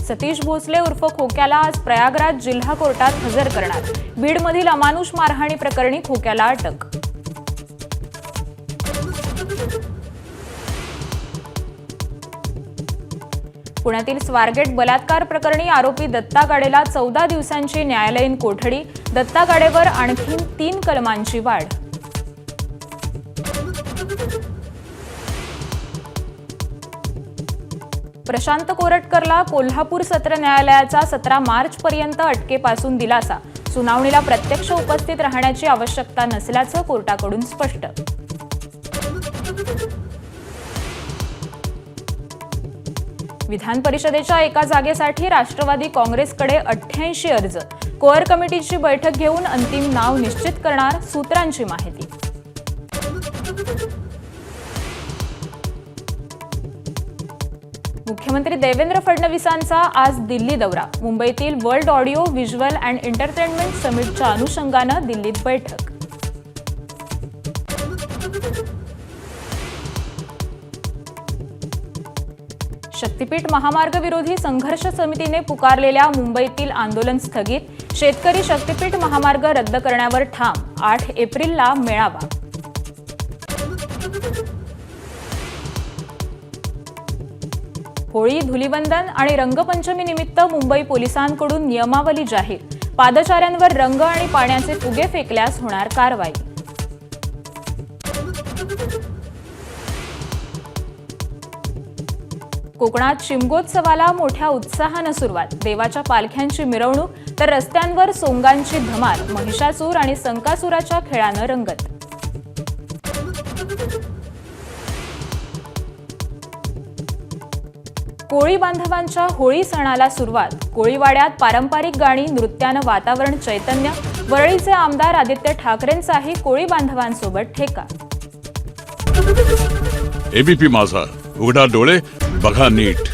सतीश भोसले उर्फ खोक्याला आज प्रयागराज जिल्हा कोर्टात हजर करणार। बीडमधील अमानुष मारहाणी प्रकरणी खोक्याला अटक। पुण्यातील स्वारगेट बलात्कार प्रकरणी आरोपी दत्ता गाडेला 14 दिवसांची न्यायालयीन कोठडी। दत्ता गाडेवर आणखी 3 कलमांची वाढ। प्रशांत कोरटकरला कोल्हापूर सत्र न्यायालयाचा 17 मार्चपर्यंत अटकेपासून दिलासा। सुनावणीला प्रत्यक्ष उपस्थित राहण्याची आवश्यकता नसल्याचं कोर्टाकडून स्पष्ट। विधान परिषदेच्या एका जागेसाठी राष्ट्रवादी काँग्रेसकडे 88 अर्ज। कोअर कमिटीची बैठक घेऊन अंतिम नाव निश्चित करणार, सूत्रांची माहिती। मुख्यमंत्री देवेंद्र फडणवीसांचा आज दिल्ली दौरा। मुंबईतील world audio visual and entertainment समिटच्या अनुषंगानं दिल्लीत बैठक। शक्तीपीठ महामार्ग विरोधी संघर्ष समितीने पुकारलेल्या मुंबईतील आंदोलन स्थगित। शेतकरी शक्तीपीठ महामार्ग रद्द करण्यावर ठाम। 8 एप्रिलला मेळावा। होळी, धुलीवंदन आणि रंगपंचमी निमित्त मुंबई पोलिसांकडून नियमावली जाहीर। पादचाऱ्यांवर रंग आणि पाण्याचे फुगे फेकल्यास होणार कारवाई। कोकणात शिमगोत्सवाला मोठ्या उत्साहानं सुरुवात। देवाच्या पालख्यांची मिरवणूक तर रस्त्यांवर सोंगांची धमाल। महिषासूर आणि संकासुराच्या खेळानं रंगत। कोळी बांधवांच्या होळी सणाला सुरुवात। कोळीवाड्यात पारंपरिक गाणी, नृत्यानं वातावरण चैतन्य। वरळीचे आमदार आदित्य ठाकरेंचाही कोळी बांधवांसोबत ठेका। एबीपी माझा, उघडा डोळे बघा नीट।